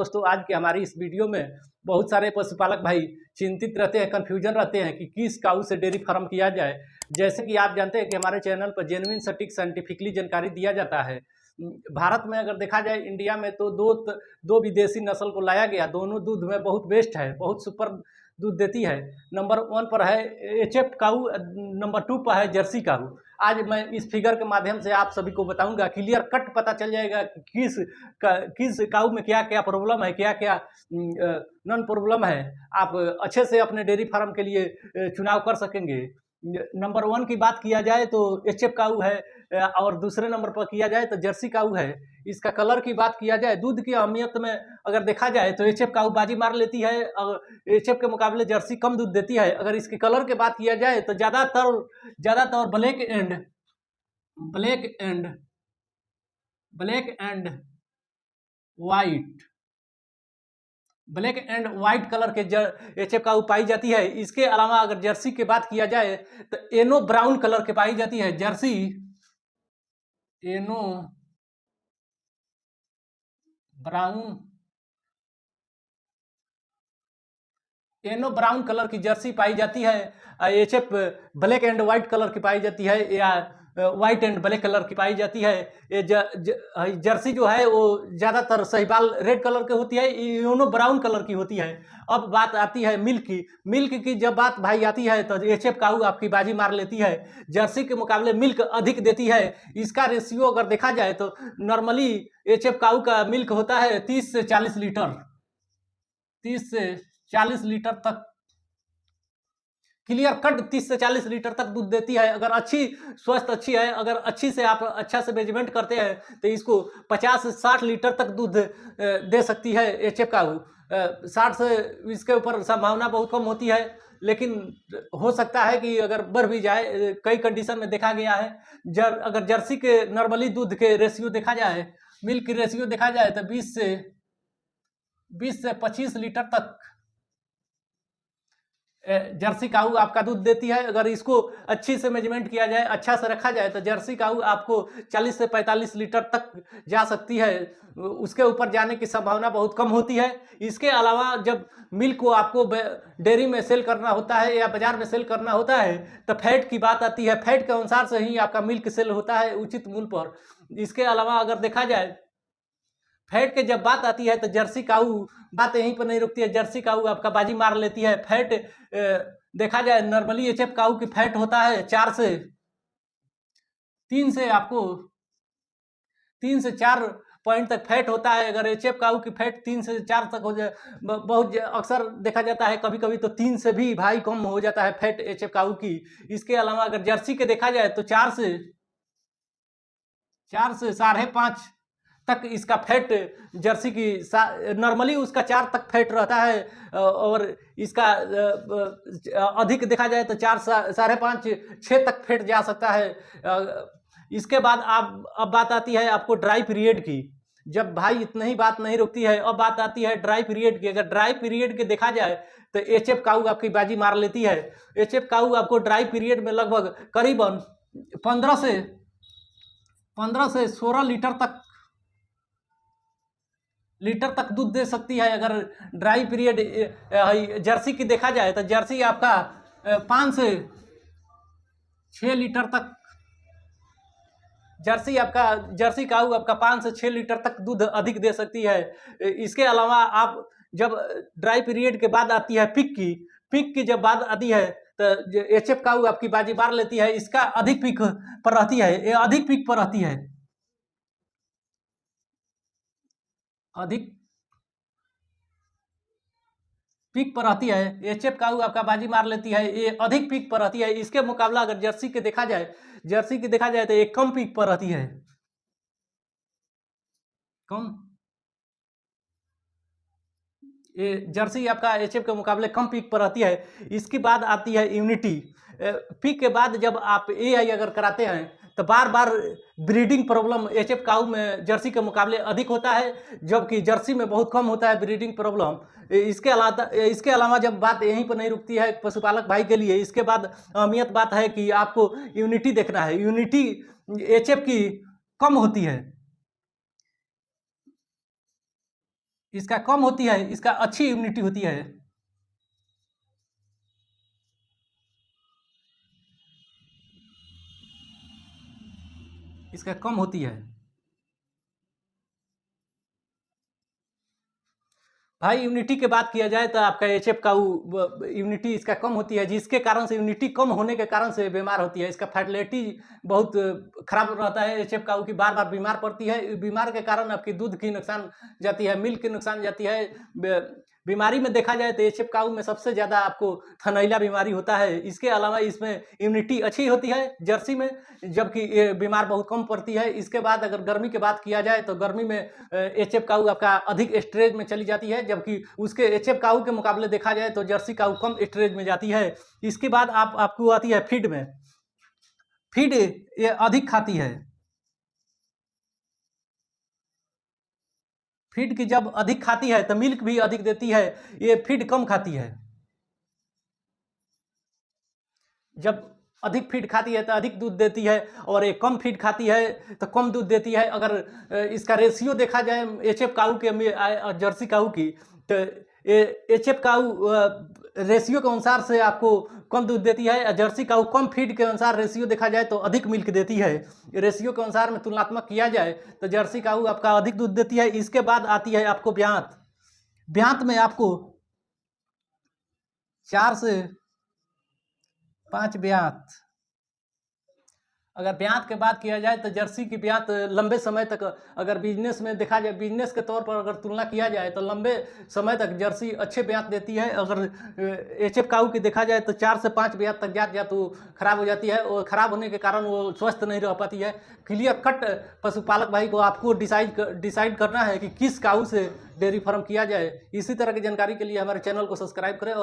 दोस्तों, आज की हमारी इस वीडियो में बहुत सारे पशुपालक भाई चिंतित रहते हैं, कन्फ्यूजन रहते हैं कि किस काऊ से डेयरी फार्म किया जाए। जैसे कि आप जानते हैं कि हमारे चैनल पर जेन्युइन सटीक साइंटिफिकली जानकारी दिया जाता है। भारत में अगर देखा जाए, इंडिया में तो दो विदेशी नस्ल को लाया गया। दोनों दूध में बहुत बेस्ट है, बहुत सुपर दूध देती है। नंबर 1 पर है एचएफ काऊ, नंबर 2 पर है जर्सी काऊ। आज मैं इस फिगर के माध्यम से आप सभी को बताऊंगा, क्लियर कट पता चल जाएगा कि किस काऊ में क्या क्या प्रॉब्लम है, क्या क्या नॉन प्रॉब्लम है। आप अच्छे से अपने डेयरी फार्म के लिए चुनाव कर सकेंगे। नंबर 1 की बात किया जाए तो एचएफ काऊ है, और दूसरे नंबर पर किया जाए तो जर्सी काऊ है। इसका कलर की बात किया जाए, दूध की अहमियत में अगर देखा जाए तो एचएफ काऊ बाजी मार लेती है, और एचएफ के मुकाबले जर्सी कम दूध देती है। अगर इसके कलर की बात किया जाए तो ज़्यादातर ब्लैक एंड वाइट कलर के एचएफ काऊ पाई जाती है। इसके अलावा अगर जर्सी की बात किया जाए तो एनो ब्राउन कलर के पाई जाती है। जर्सी एनो ब्राउन कलर की जर्सी पाई जाती है। HF black and white colour की पाई जाती है, या व्हाइट एंड ब्लैक कलर की पाई जाती है। ये जर्सी जो है वो ज़्यादातर सहीवाल रेड कलर की होती है, यूनो ब्राउन कलर की होती है। अब बात आती है मिल्क की जब बात भाई आती है तो एचएफ काऊ आपकी बाजी मार लेती है। जर्सी के मुकाबले मिल्क अधिक देती है। इसका रेशियो अगर देखा जाए तो नॉर्मली एचएफ काऊ का मिल्क होता है 30 से 40 लीटर, 30 से 40 लीटर तक, क्लियर कट 30 से 40 लीटर तक दूध देती है। अगर स्वस्थ अच्छी है, अगर अच्छी से आप अच्छा से मैनेजमेंट करते हैं तो इसको 50 से 60 लीटर तक दूध दे सकती है एचएफ काऊ। 60 से इसके ऊपर संभावना बहुत कम होती है, लेकिन हो सकता है कि अगर बढ़ भी जाए। कई कंडीशन में देखा गया है। अगर जर्सी के नॉर्मली दूध के रेशियो देखा जाए, मिल्क की रेशियो देखा जाए तो 20 से 25 लीटर तक जर्सी काऊ आपका दूध देती है। अगर इसको अच्छी से मैनेजमेंट किया जाए, अच्छा से रखा जाए तो जर्सी काऊ आपको 40 से 45 लीटर तक जा सकती है। उसके ऊपर जाने की संभावना बहुत कम होती है। इसके अलावा जब मिल्क को आपको डेयरी में सेल करना होता है या बाजार में सेल करना होता है तो फैट की बात आती है। फैट के अनुसार से ही आपका मिल्क सेल होता है उचित मूल्य पर। इसके अलावा अगर देखा जाए फैट के जब बात आती है तो जर्सी काऊ बात यहीं पर नहीं रुकती है। जर्सी काऊ आपका बाजी मार लेती है। फैट देखा जाए नॉर्मली एचएफ काऊ की फैट होता है 3 से 4 पॉइंट तक फैट होता है। अगर एचएफ काऊ की फैट 3 से 4 तक हो जाए, बहुत अक्सर देखा जाता है, कभी कभी तो 3 से भी भाई कम हो जाता है फैट एचएफ काऊ की। इसके अलावा अगर जर्सी के देखा जाए तो 4 से 5.5 तक इसका फैट जर्सी की नॉर्मली उसका 4 तक फैट रहता है, और इसका अधिक देखा जाए तो 4 5.5 6 तक फैट जा सकता है। इसके बाद अब बात आती है आपको ड्राई पीरियड की। जब भाई इतना ही बात नहीं रुकती है, अब बात आती है ड्राई पीरियड की। अगर ड्राई पीरियड के देखा जाए तो एचएफ काऊ आपकी बाजी मार लेती है। एचएफ काऊ आपको ड्राई पीरियड में लगभग करीबन 15 से 16 लीटर तक दूध दे सकती है। अगर ड्राई पीरियड जर्सी की देखा जाए तो जर्सी आपका 5 से 6 लीटर तक, जर्सी काऊ आपका 5 से 6 लीटर तक दूध अधिक दे सकती है। इसके अलावा आप जब ड्राई पीरियड के बाद आती है पिक की जब बात आती है तो एचएफ काऊ आपकी बाजी मार लेती है। इसका अधिक पिक पर रहती है, ये अधिक पिक पर रहती है, अधिक पीक पर रहती है। एचएफ काऊ आपका बाजी मार लेती है, ये अधिक पीक पर रहती है। इसके मुकाबला अगर जर्सी की देखा जाए तो एक कम पीक पर रहती है, कम। ये जर्सी आपका एचएफ के मुकाबले कम पीक पर रहती है। इसके बाद आती है इम्यूनिटी। पीक के बाद जब आप एआई अगर कराते हैं तो बार बार ब्रीडिंग प्रॉब्लम एचएफ काऊ में जर्सी के मुकाबले अधिक होता है, जबकि जर्सी में बहुत कम होता है ब्रीडिंग प्रॉब्लम। इसके अलावा जब बात यहीं पर नहीं रुकती है पशुपालक भाई के लिए, इसके बाद अहमियत बात है कि आपको यूनिटी देखना है। यूनिटी एचएफ की कम होती है। इसका कम होती है, इसका अच्छी इम्यूनिटी होती है। इसका कम होती है। भाई इम्यूनिटी की बात किया जाए तो आपका एचएफ का इम्यूनिटी इसका कम होती है, जिसके कारण से इम्यूनिटी कम होने के कारण से बीमार होती है। इसका फर्टिलिटी बहुत खराब रहता है एचएफ काऊ की, बार बार बीमार पड़ती है। बीमार के कारण आपकी दूध की नुकसान जाती है, मिल्क की नुकसान जाती है। बीमारी में देखा जाए तो एचएफ काऊ में सबसे ज़्यादा आपको थनैला बीमारी होता है। इसके अलावा इसमें इम्यूनिटी अच्छी होती है जर्सी में, जबकि ये बीमार बहुत कम पड़ती है। इसके बाद अगर गर्मी की बात किया जाए तो गर्मी में एचएफ काऊ आपका अधिक स्टेज में चली जाती है, जबकि उसके एचएफ काऊ के मुकाबले देखा जाए तो जर्सी काऊ कम स्टेज में जाती है। इसके बाद आपको आती है फीड में। फीड ये अधिक खाती है। फीड की जब अधिक खाती है तो मिल्क भी अधिक देती है, ये फीड कम खाती है। जब अधिक फीड खाती है तो अधिक दूध देती है, और एक कम फीड खाती है तो कम दूध देती है। अगर इसका रेशियो देखा जाए एचएफ काऊ के जर्सी काऊ की, तो एचएफ काऊ रेशियो के अनुसार से आपको कम दूध देती है। जर्सी काऊ कम फीड के अनुसार रेशियो देखा जाए तो अधिक मिल्क देती है। रेशियो के अनुसार में तुलनात्मक किया जाए तो जर्सी काऊ आपका अधिक दूध देती है। इसके बाद आती है आपको ब्यांत। ब्यांत में आपको 4 से 5 ब्यांत। अगर ब्यांत की बात किया जाए तो जर्सी की ब्यांत लंबे समय तक, अगर बिजनेस में देखा जाए, बिजनेस के तौर पर अगर तुलना किया जाए तो लंबे समय तक जर्सी अच्छे ब्यांत देती है। अगर एचएफ काऊ की देखा जाए तो 4 से 5 ब्यांत तक जात जात वो खराब हो जाती है, और खराब होने के कारण वो स्वस्थ नहीं रह पाती है। क्लियर कट पशुपालक भाई को आपको डिसाइड करना है कि किस काऊ से डेयरी फार्म किया जाए। इसी तरह की जानकारी के लिए हमारे चैनल को सब्सक्राइब करें।